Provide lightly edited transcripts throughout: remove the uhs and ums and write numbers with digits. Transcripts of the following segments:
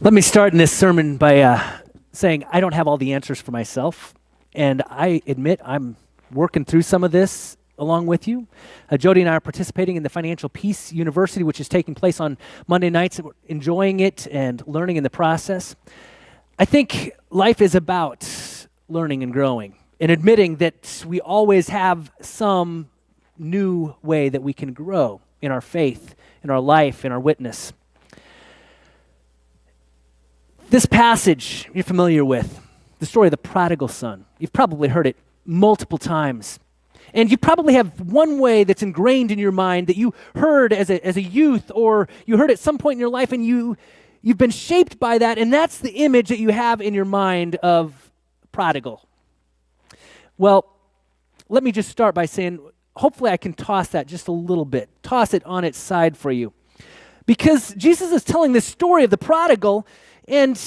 Let me start in this sermon by saying I don't have all the answers for myself, and I admit I'm working through some of this along with you. Jody and I are participating in the Financial Peace University, which is taking place on Monday nights. We're enjoying it and learning in the process. I think life is about learning and growing and admitting that we always have some new way that we can grow in our faith, in our life, in our witness. This passage you're familiar with, the story of the prodigal son. You've probably heard it multiple times. And you probably have one way that's ingrained in your mind that you heard as a youth, or you heard at some point in your life, and you've been shaped by that, and that's the image that you have in your mind of prodigal. Well, let me just start by saying, hopefully I can toss that just a little bit, toss it on its side for you. Because Jesus is telling this story of the prodigal, and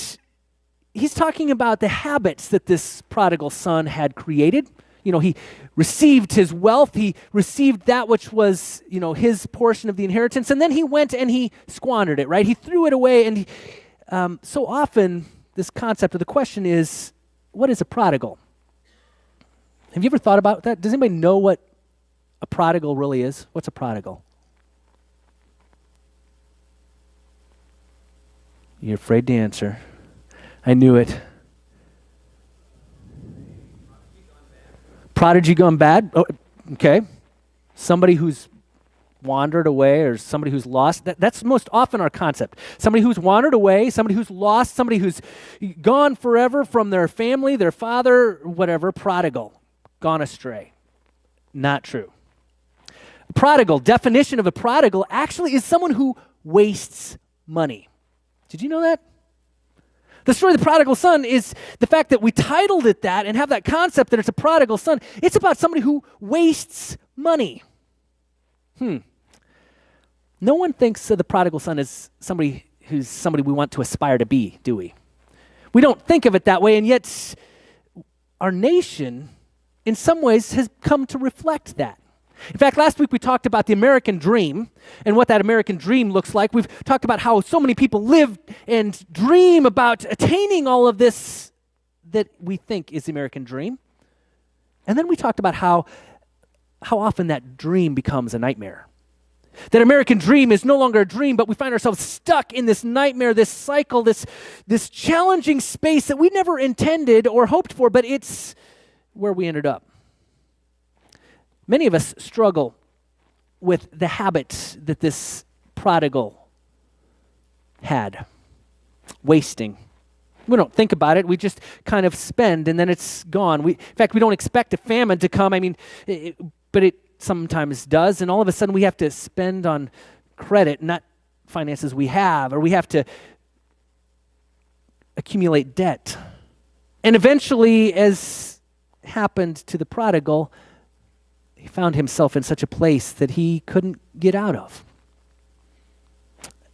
he's talking about the habits that this prodigal son had created. You know, he received his wealth, he received that which was, his portion of the inheritance, and then he went and he squandered it, right? He threw it away, and so often this concept of the question is, what is a prodigal? Have you ever thought about that? Does anybody know what a prodigal really is? What's a prodigal? You're afraid to answer. I knew it. Prodigy gone bad? Oh, okay. Somebody who's wandered away or somebody who's lost. That's most often our concept. Somebody who's wandered away, somebody who's lost, somebody who's gone forever from their family, their father, whatever, prodigal, gone astray. Not true. Prodigal, definition of a prodigal actually is someone who wastes money. Did you know that? The story of the prodigal son is the fact that we titled it that and have that concept that it's a prodigal son. It's about somebody who wastes money. No one thinks of the prodigal son as somebody who's somebody we want to aspire to be, do we? We don't think of it that way, and yet our nation, in some ways, has come to reflect that. In fact, last week we talked about the American dream and what that American dream looks like. We've talked about how so many people live and dream about attaining all of this that we think is the American dream. And then we talked about how often that dream becomes a nightmare. That American dream is no longer a dream, but we find ourselves stuck in this nightmare, this cycle, this challenging space that we never intended or hoped for, but it's where we ended up. Many of us struggle with the habits that this prodigal had, wasting. We don't think about it. We just kind of spend, and then it's gone. In fact, we don't expect a famine to come. But it sometimes does, and all of a sudden we have to spend on credit, not finances we have, or we have to accumulate debt. And eventually, as happened to the prodigal, he found himself in such a place that he couldn't get out of.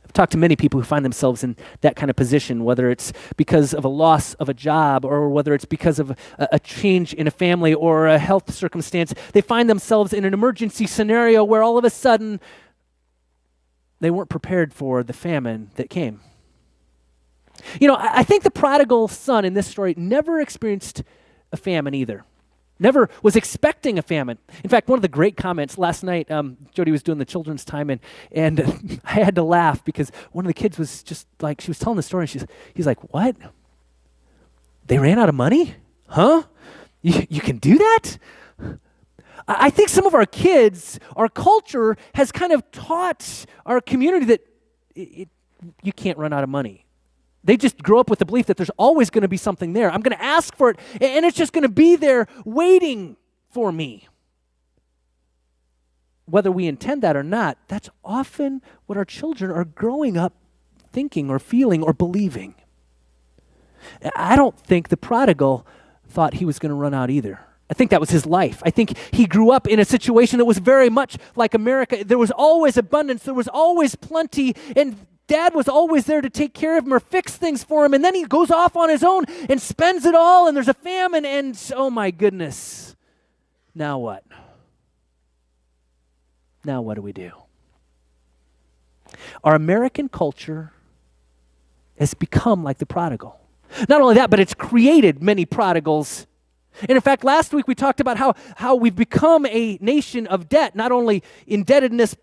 I've talked to many people who find themselves in that kind of position, whether it's because of a loss of a job or whether it's because of a change in a family or a health circumstance. They find themselves in an emergency scenario where all of a sudden they weren't prepared for the famine that came. I think the prodigal son in this story never experienced a famine either. Never was expecting a famine. In fact, one of the great comments last night, Jody was doing the children's time, and I had to laugh because one of the kids was just like, she was telling the story, and he's like, what? They ran out of money? Huh? You can do that? I think some of our kids, our culture has kind of taught our community that you can't run out of money. They just grow up with the belief that there's always going to be something there. I'm going to ask for it, and it's just going to be there waiting for me. Whether we intend that or not, that's often what our children are growing up thinking or feeling or believing. I don't think the prodigal thought he was going to run out either. I think that was his life. I think he grew up in a situation that was very much like America. There was always abundance. There was always plenty, and Dad was always there to take care of him or fix things for him, and then he goes off on his own and spends it all, and there's a famine, and oh my goodness, now what? Now what do we do? Our American culture has become like the prodigal. Not only that, but it's created many prodigals. And in fact, last week we talked about how we've become a nation of debt, not only indebtedness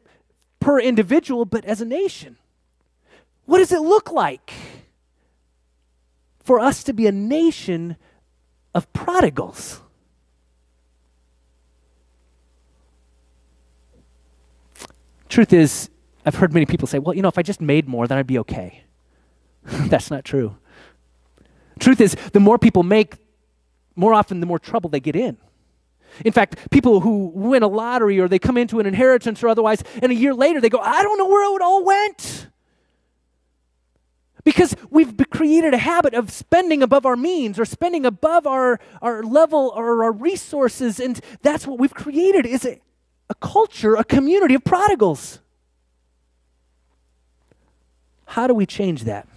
per individual, but as a nation. What does it look like for us to be a nation of prodigals? Truth is, I've heard many people say, well, if I just made more, then I'd be okay. That's not true. Truth is, the more people make, more often the more trouble they get in. In fact, people who win a lottery or they come into an inheritance or otherwise, and a year later they go, I don't know where it all went. Because we've created a habit of spending above our means or spending above our level or our resources, and that's what we've created is a culture, a community of prodigals. How do we change that?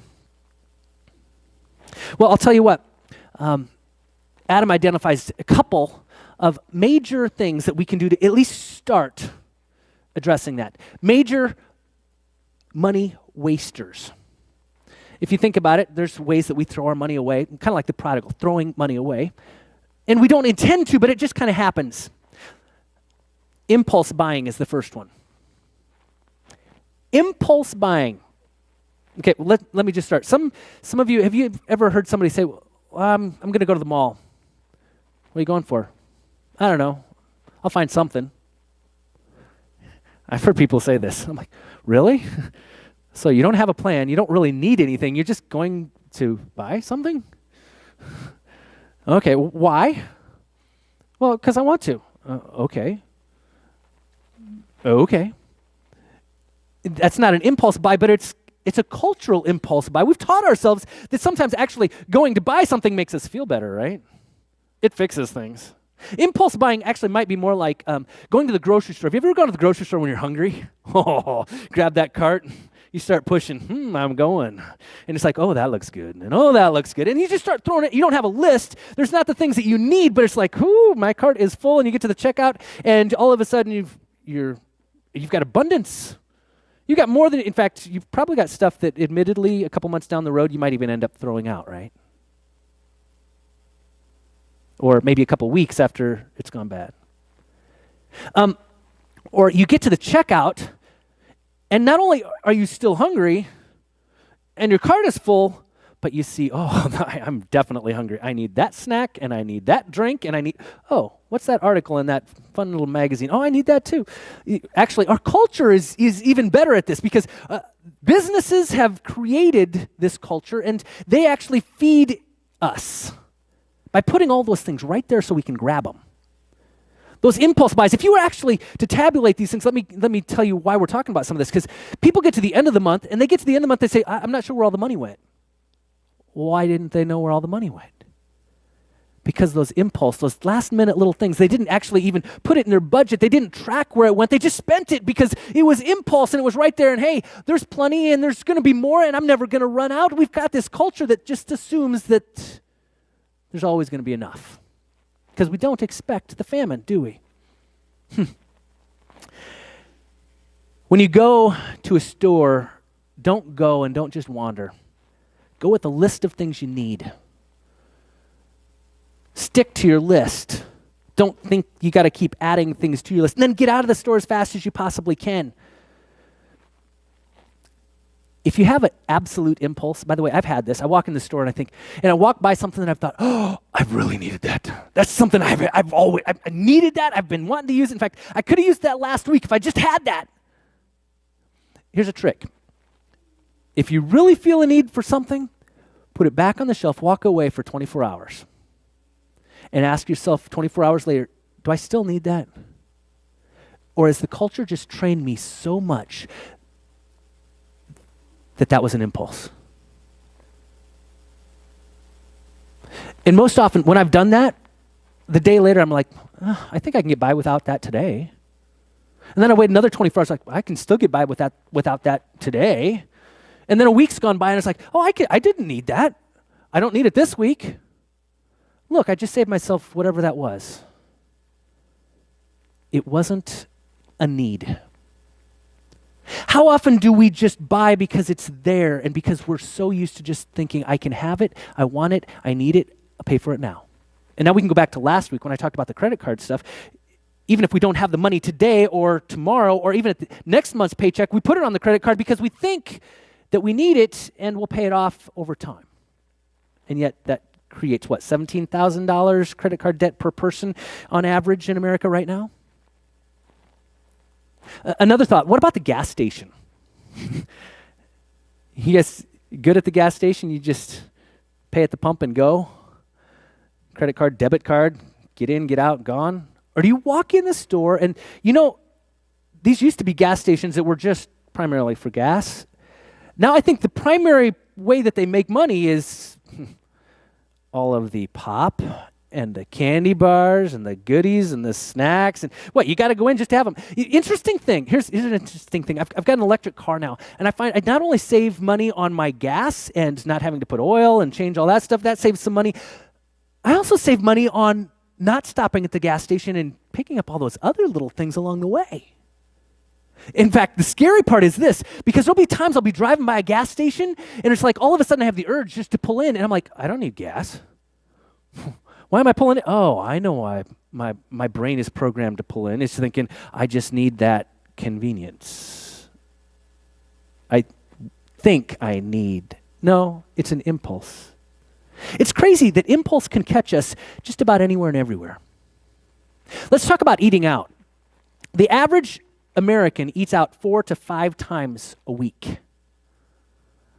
Well, I'll tell you what. Adam identifies a couple of major things that we can do to at least start addressing that. Major money wasters. If you think about it, there's ways that we throw our money away, kind of like the prodigal, throwing money away. And we don't intend to, but it just kind of happens. Impulse buying is the first one. Impulse buying. Okay, well, let me just start. Some of you, have you ever heard somebody say, well, I'm going to go to the mall. What are you going for? I don't know. I'll find something. I've heard people say this. I'm like, really? So you don't have a plan. You don't really need anything. You're just going to buy something? Okay, why? Well, because I want to. Okay. Okay. That's not an impulse buy, but it's a cultural impulse buy. We've taught ourselves that sometimes actually going to buy something makes us feel better, right? It fixes things. Impulse buying actually might be more like going to the grocery store. Have you ever gone to the grocery store when you're hungry? Oh, grab that cart. You start pushing, I'm going. And it's like, oh, that looks good. And oh, that looks good. And you just start throwing it. You don't have a list. There's not the things that you need, but it's like, my cart is full. And you get to the checkout, and all of a sudden you've got abundance. You got more than, in fact, you've probably got stuff that admittedly a couple months down the road you might even end up throwing out, right? Or maybe a couple weeks after it's gone bad. Or you get to the checkout, and not only are you still hungry, and your cart is full, but you see, I'm definitely hungry. I need that snack, and I need that drink, and what's that article in that fun little magazine? Oh, I need that too. Actually, our culture is even better at this because businesses have created this culture, and they actually feed us by putting all those things right there so we can grab them. Those impulse buys, if you were actually to tabulate these things, let me tell you why we're talking about some of this, because people get to the end of the month, and they get to the end of the month, they say, I'm not sure where all the money went. Why didn't they know where all the money went? Because those last-minute little things, they didn't actually even put it in their budget. They didn't track where it went. They just spent it because it was impulse, and it was right there, and hey, there's plenty, and there's going to be more, and I'm never going to run out. We've got this culture that just assumes that there's always going to be enough. Because we don't expect the famine, do we? When you go to a store, don't go and don't just wander. Go with a list of things you need. Stick to your list. Don't think you got to keep adding things to your list. And then get out of the store as fast as you possibly can. If you have an absolute impulse, by the way, I've had this. I walk in the store and I walk by something that I've thought, I've really needed that. That's something I needed that. I've been wanting to use it. In fact, I could have used that last week if I just had that. Here's a trick. If you really feel a need for something, put it back on the shelf, walk away for 24 hours, and ask yourself 24 hours later, do I still need that? Or has the culture just trained me so much that was an impulse? And most often, when I've done that, the day later, I'm like, I think I can get by without that today. And then I wait another 24 hours, like, I can still get by without that today. And then a week's gone by, and it's like, I didn't need that. I don't need it this week. Look, I just saved myself whatever that was. It wasn't a need. How often do we just buy because it's there and because we're so used to just thinking, I can have it, I want it, I need it, I'll pay for it now. And now we can go back to last week when I talked about the credit card stuff. Even if we don't have the money today or tomorrow or even at the next month's paycheck, we put it on the credit card because we think that we need it and we'll pay it off over time. And yet that creates what, $17,000 credit card debt per person on average in America right now? Another thought, what about the gas station? You guys good at the gas station? You just pay at the pump and go? Credit card, debit card, get in, get out, gone? Or do you walk in the store and, these used to be gas stations that were just primarily for gas. Now I think the primary way that they make money is all of the pop and the candy bars and the goodies and the snacks. And what, you got to go in just to have them. Interesting thing. Here's an interesting thing. I've got an electric car now, and I find I not only save money on my gas and not having to put oil and change all that stuff, that saves some money. I also save money on not stopping at the gas station and picking up all those other little things along the way. In fact, the scary part is this, because there'll be times I'll be driving by a gas station, and it's like all of a sudden I have the urge just to pull in, and I'm like, I don't need gas. Why am I pulling in? Oh, I know why my brain is programmed to pull in. It's thinking, I just need that convenience. I think I need. No, it's an impulse. It's crazy that impulse can catch us just about anywhere and everywhere. Let's talk about eating out. The average American eats out 4 to 5 times a week.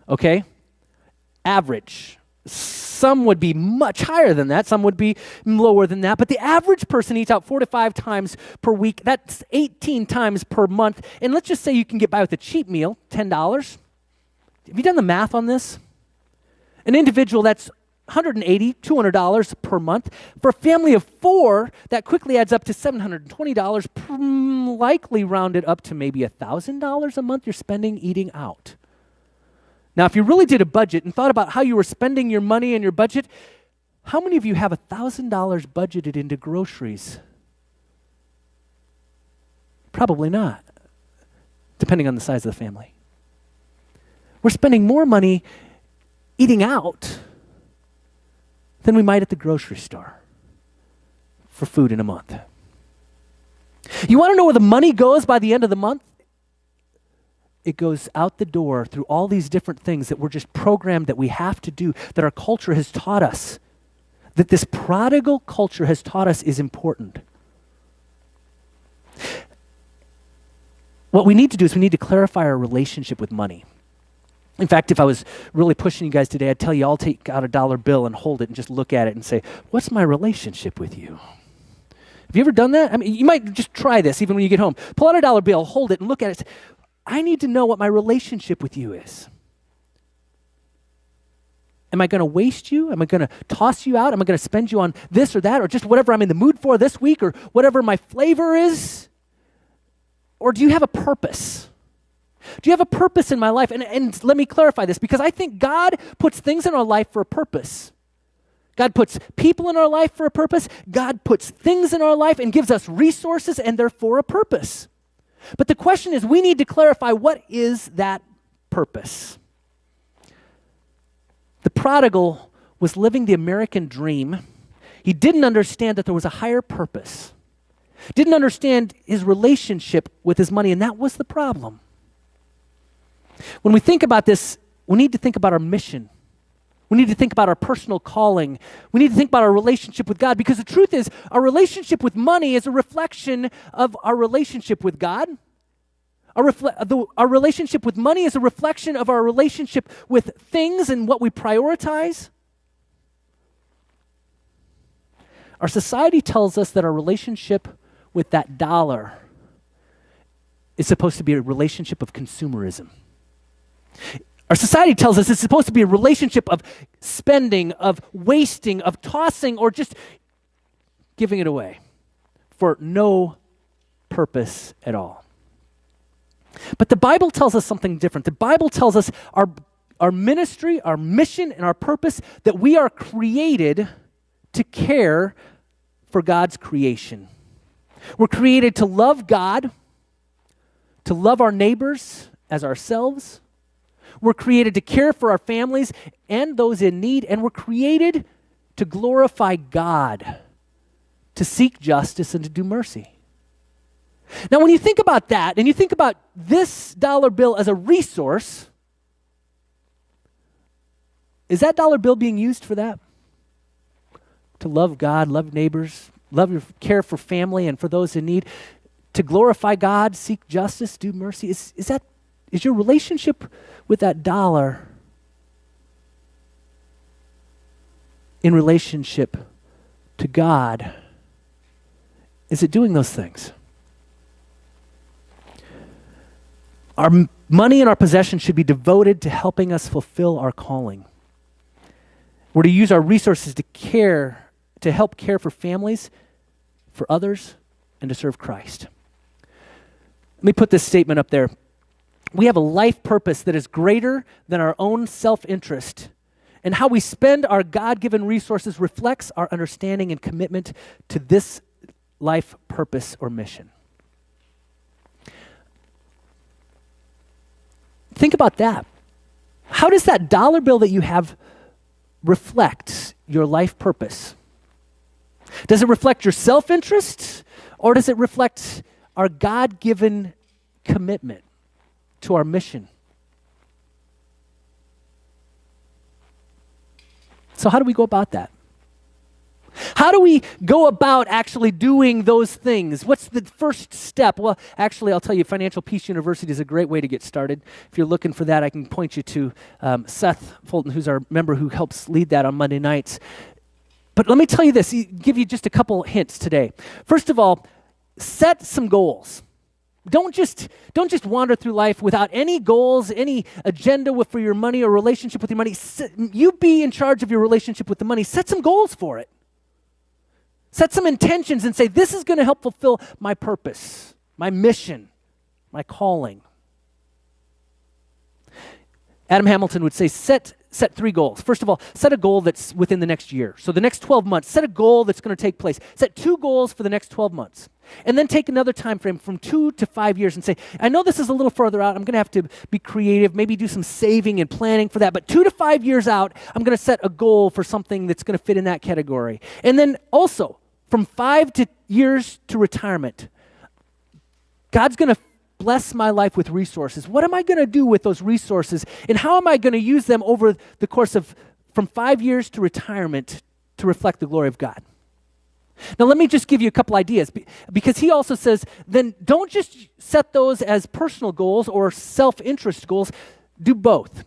Okay? Average. Some would be much higher than that. Some would be lower than that. But the average person eats out 4 to 5 times per week. That's 18 times per month. And let's just say you can get by with a cheap meal, $10. Have you done the math on this? An individual, that's $180, $200 per month. For a family of 4, that quickly adds up to $720, likely rounded up to maybe $1,000 a month you're spending eating out. Now, if you really did a budget and thought about how you were spending your money and your budget, how many of you have $1,000 budgeted into groceries? Probably not, depending on the size of the family. We're spending more money eating out than we might at the grocery store for food in a month. You want to know where the money goes by the end of the month? It goes out the door through all these different things that we're just programmed that we have to do, that our culture has taught us, that this prodigal culture has taught us is important. What we need to do is we need to clarify our relationship with money. In fact, if I was really pushing you guys today, I'd tell you all take out a dollar bill and hold it and just look at it and say, what's my relationship with you? Have you ever done that? I mean, you might just try this even when you get home. Pull out a dollar bill, hold it, and look at it. Say, I need to know what my relationship with you is. Am I going to waste you? Am I going to toss you out? Am I going to spend you on this or that or just whatever I'm in the mood for this week or whatever my flavor is? Or do you have a purpose? Do you have a purpose in my life? And let me clarify this, because I think God puts things in our life for a purpose. God puts people in our life for a purpose. God puts things in our life and gives us resources, and they're for a purpose. But the question is, we need to clarify, what is that purpose? The prodigal was living the American dream. He didn't understand that there was a higher purpose. Didn't understand his relationship with his money, and that was the problem. When we think about this, we need to think about our mission. We need to think about our personal calling. We need to think about our relationship with God, because the truth is, our relationship with money is a reflection of our relationship with God. Our relationship with money is a reflection of our relationship with things and what we prioritize. Our society tells us that our relationship with that dollar is supposed to be a relationship of consumerism. Our society tells us it's supposed to be a relationship of spending, of wasting, of tossing, or just giving it away for no purpose at all. But the Bible tells us something different. The Bible tells us our ministry, our mission, and our purpose, that we are created to care for God's creation. We're created to love God, to love our neighbors as ourselves. We're created to care for our families and those in need, and we're created to glorify God, to seek justice and to do mercy. Now, when you think about that, and you think about this dollar bill as a resource, is that dollar bill being used for that? To love God, love neighbors, care for family and for those in need, to glorify God, seek justice, do mercy. Is your relationship with that dollar in relationship to God? Is it doing those things? Our money and our possessions should be devoted to helping us fulfill our calling. We're to use our resources to help care for families, for others, and to serve Christ. Let me put this statement up there. We have a life purpose that is greater than our own self-interest, and how we spend our God-given resources reflects our understanding and commitment to this life purpose or mission. Think about that. How does that dollar bill that you have reflect your life purpose? Does it reflect your self-interest, or does it reflect our God-given commitment to our mission? So how do we go about that? How do we go about actually doing those things? What's the first step? Well, actually, I'll tell you, Financial Peace University is a great way to get started. If you're looking for that, I can point you to Seth Fulton, who's our member who helps lead that on Monday nights. But let me tell you this, give you just a couple hints today. First of all, set some goals. Don't just wander through life without any goals, any agenda for your money or relationship with your money. You be in charge of your relationship with the money. Set some goals for it. Set some intentions and say, this is going to help fulfill my purpose, my mission, my calling. Adam Hamilton would say, set 3 goals. First of all, set a goal that's within the next year. So the next 12 months, set a goal that's going to take place. Set 2 goals for the next 12 months. And then take another time frame from 2 to 5 years and say, I know this is a little further out. I'm going to have to be creative, maybe do some saving and planning for that. But 2 to 5 years out, I'm going to set a goal for something that's going to fit in that category. And then also, from 5 years to retirement, God's going to bless my life with resources. What am I going to do with those resources? And how am I going to use them over the course of from 5 years to retirement to reflect the glory of God? Now, let me just give you a couple ideas, because he also says, then don't just set those as personal goals or self-interest goals. Do both.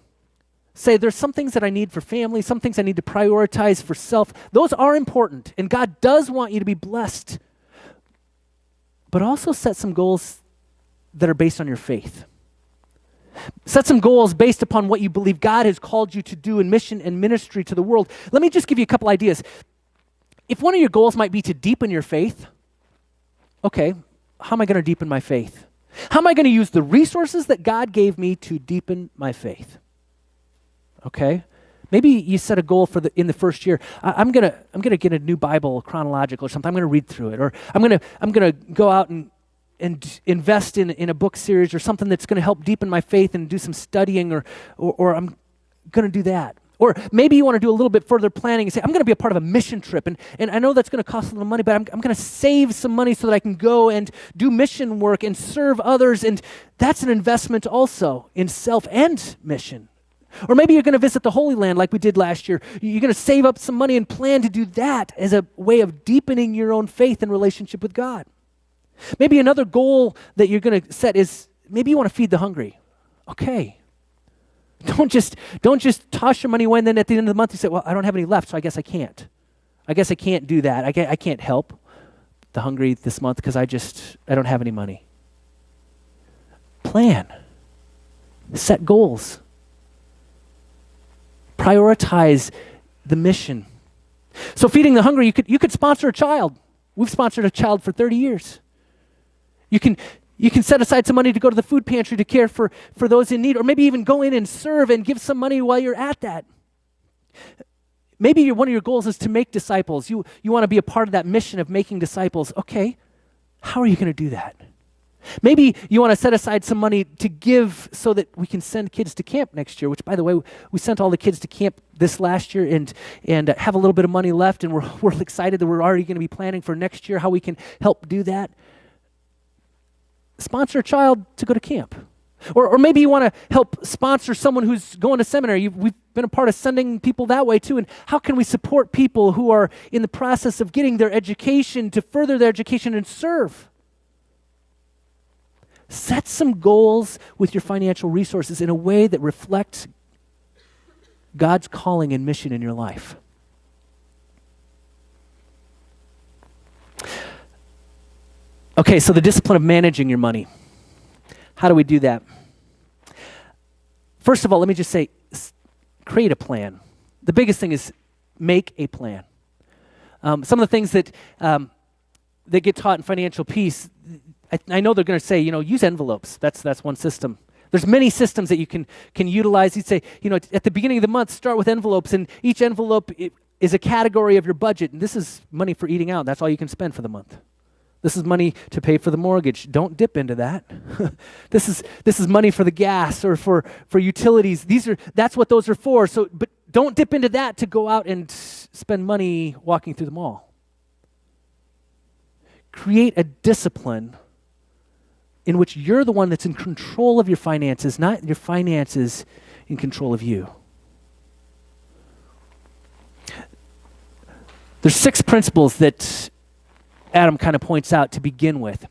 Say, there's some things that I need for family, some things I need to prioritize for self. Those are important, and God does want you to be blessed. But also set some goals that are based on your faith. Set some goals based upon what you believe God has called you to do in mission and ministry to the world. Let me just give you a couple ideas. If one of your goals might be to deepen your faith, okay, how am I going to deepen my faith? How am I going to use the resources that God gave me to deepen my faith? Okay? Maybe you set a goal in the first year. I'm gonna get a new Bible, chronological or something. I'm gonna read through it, or I'm gonna go out and invest in a book series or something that's gonna help deepen my faith and do some studying, or I'm gonna do that. Or maybe you want to do a little bit further planning and say, I'm going to be a part of a mission trip, and I know that's going to cost a little money, but I'm going to save some money so that I can go and do mission work and serve others, and that's an investment also in self and mission. Or maybe you're going to visit the Holy Land like we did last year. You're going to save up some money and plan to do that as a way of deepening your own faith and relationship with God. Maybe another goal that you're going to set is maybe you want to feed the hungry. Okay. Don't just toss your money away and then at the end of the month you say, well, I don't have any left, so I guess I can't. I guess I can't do that. I can't help the hungry this month because I don't have any money. Plan. Set goals. Prioritize the mission. So feeding the hungry, you could sponsor a child. We've sponsored a child for 30 years. You can set aside some money to go to the food pantry to care for those in need, or maybe even go in and serve and give some money while you're at that. Maybe one of your goals is to make disciples. You want to be a part of that mission of making disciples. Okay, how are you going to do that? Maybe you want to set aside some money to give so that we can send kids to camp next year, which, by the way, we sent all the kids to camp this last year and have a little bit of money left, and we're excited that we're already going to be planning for next year how we can help do that. Sponsor a child to go to camp. Or maybe you want to help sponsor someone who's going to seminary. We've been a part of sending people that way too. And how can we support people who are in the process of getting their education to further their education and serve? Set some goals with your financial resources in a way that reflects God's calling and mission in your life. Okay, so the discipline of managing your money. How do we do that? First of all, let me just say, create a plan. The biggest thing is make a plan. Some of the things that get taught in financial peace, I know they're going to say, use envelopes. That's one system. There's many systems that you can utilize. You'd say, at the beginning of the month, start with envelopes, and each envelope is a category of your budget, and this is money for eating out. That's all you can spend for the month. This is money to pay for the mortgage. Don't dip into that. This is money for the gas or for utilities. That's what those are for. But don't dip into that to go out and spend money walking through the mall. Create a discipline in which you're the one that's in control of your finances, not your finances in control of you. There's 6 principles that Adam kind of points out to begin with.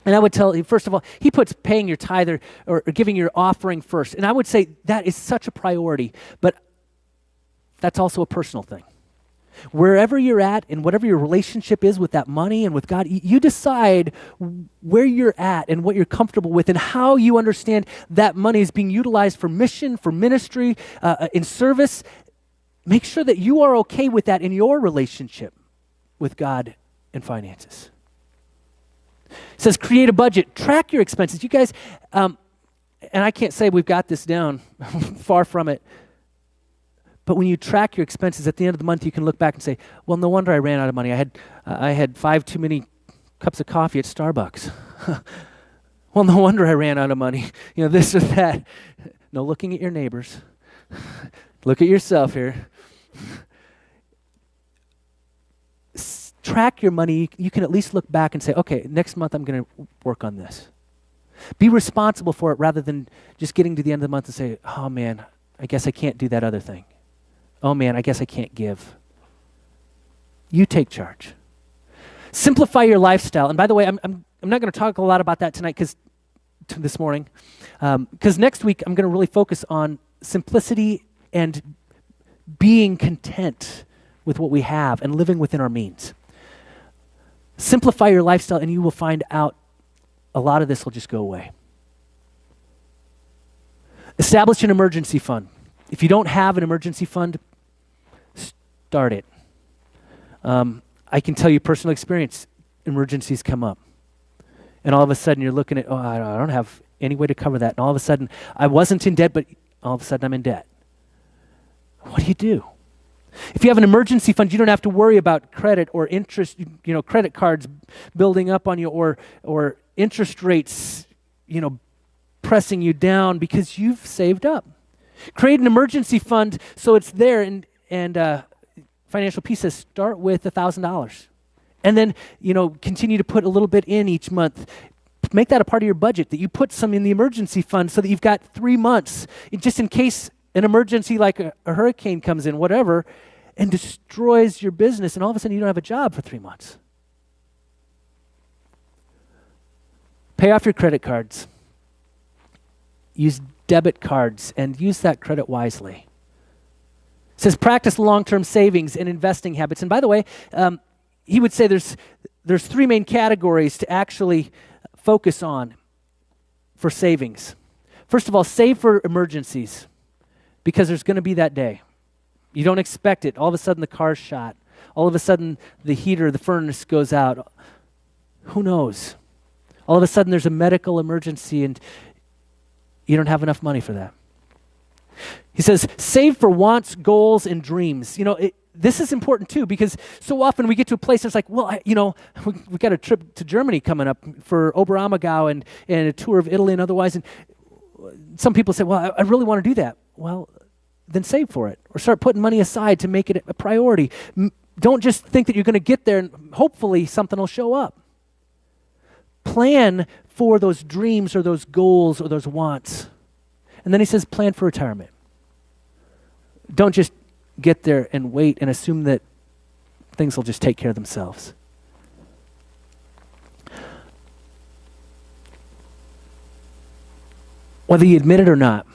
And I would tell you, first of all, he puts paying your tithe or giving your offering first. And I would say that is such a priority, but that's also a personal thing. Wherever you're at and whatever your relationship is with that money and with God, you decide where you're at and what you're comfortable with and how you understand that money is being utilized for mission, for ministry, in service. Make sure that you are okay with that in your relationship with God and finances. It says create a budget, track your expenses. You guys, and I can't say we've got this down, far from it. But when you track your expenses at the end of the month, you can look back and say, well, no wonder I ran out of money. I had 5 too many cups of coffee at Starbucks. Well, no wonder I ran out of money. This or that. No looking at your neighbors. Look at yourself here. Track your money. You can at least look back and say, okay, next month I'm going to work on this. Be responsible for it rather than just getting to the end of the month and say, oh man, I guess I can't do that other thing. Oh man, I guess I can't give. You take charge. Simplify your lifestyle. And by the way, I'm not going to talk a lot about that tonight this morning, because next week I'm going to really focus on simplicity and being content with what we have and living within our means. Simplify your lifestyle and you will find out a lot of this will just go away. Establish an emergency fund. If you don't have an emergency fund, start it. I can tell you personal experience, emergencies come up. And all of a sudden you're looking at, I don't have any way to cover that. And all of a sudden, I wasn't in debt, but all of a sudden I'm in debt. What do you do? If you have an emergency fund, you don't have to worry about credit or interest, credit cards building up on you or interest rates, pressing you down because you've saved up. Create an emergency fund so it's there, and Financial Peace says start with $1,000. And then, continue to put a little bit in each month. Make that a part of your budget, that you put some in the emergency fund so that you've got 3 months, just in case an emergency like a hurricane comes in, whatever, and destroys your business, and all of a sudden you don't have a job for 3 months. Pay off your credit cards. Use debit cards and use that credit wisely. It says practice long-term savings and investing habits. And by the way, he would say there's 3 main categories to actually focus on for savings. First of all, save for emergencies, because there's going to be that day. You don't expect it. All of a sudden the car's shot. All of a sudden the heater, the furnace goes out. Who knows? All of a sudden there's a medical emergency and you don't have enough money for that. He says, save for wants, goals, and dreams. this is important too, because so often we get to a place that's like, well, we got a trip to Germany coming up for Oberammergau and a tour of Italy and otherwise. And some people say, well, I really want to do that. Well, then save for it or start putting money aside to make it a priority. Don't just think that you're going to get there and hopefully something will show up. Plan for those dreams or those goals or those wants. And then he says, plan for retirement. Don't just get there and wait and assume that things will just take care of themselves. Whether you admit it or not,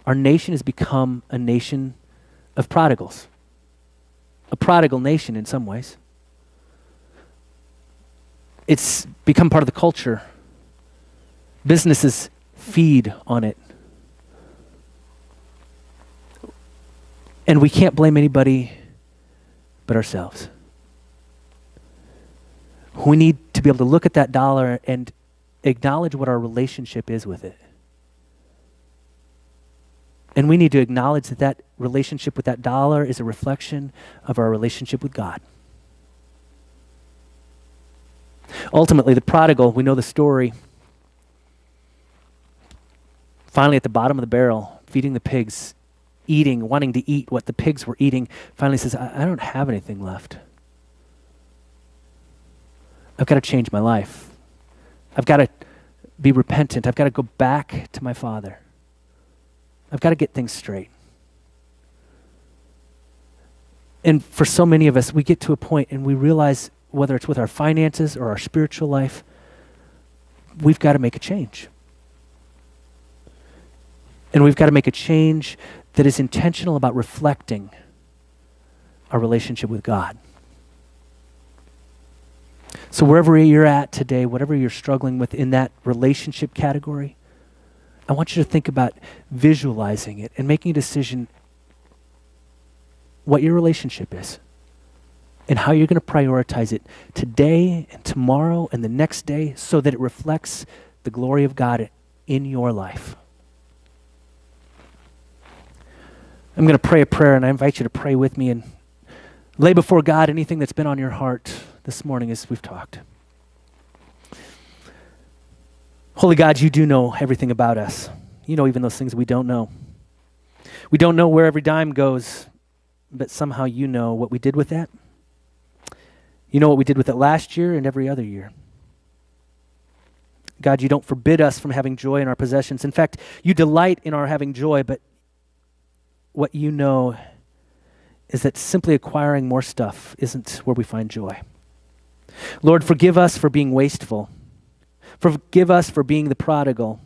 our nation has become a nation of prodigals. A prodigal nation in some ways. It's become part of the culture. Businesses feed on it. And we can't blame anybody but ourselves. We need to be able to look at that dollar and acknowledge what our relationship is with it. And we need to acknowledge that that relationship with that dollar is a reflection of our relationship with God. Ultimately, the prodigal, we know the story. Finally, at the bottom of the barrel, feeding the pigs, eating, wanting to eat what the pigs were eating, finally says, I don't have anything left. I've got to change my life. I've got to be repentant. I've got to go back to my Father. I've got to get things straight. And for so many of us, we get to a point and we realize, whether it's with our finances or our spiritual life, we've got to make a change. And we've got to make a change that is intentional about reflecting our relationship with God. So wherever you're at today, whatever you're struggling with in that relationship category, I want you to think about visualizing it and making a decision what your relationship is and how you're going to prioritize it today and tomorrow and the next day so that it reflects the glory of God in your life. I'm going to pray a prayer, and I invite you to pray with me and lay before God anything that's been on your heart this morning as we've talked. Holy God, you do know everything about us. You know even those things we don't know. We don't know where every dime goes, but somehow you know what we did with that. You know what we did with it last year and every other year. God, you don't forbid us from having joy in our possessions. In fact, you delight in our having joy, but what you know is that simply acquiring more stuff isn't where we find joy. Lord, forgive us for being wasteful. Forgive us for being the prodigal.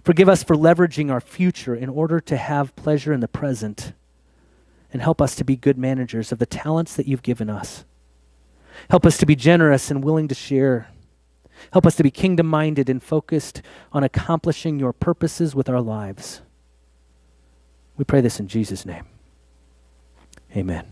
Forgive us for leveraging our future in order to have pleasure in the present. And help us to be good managers of the talents that you've given us. Help us to be generous and willing to share. Help us to be kingdom-minded and focused on accomplishing your purposes with our lives. We pray this in Jesus' name. Amen.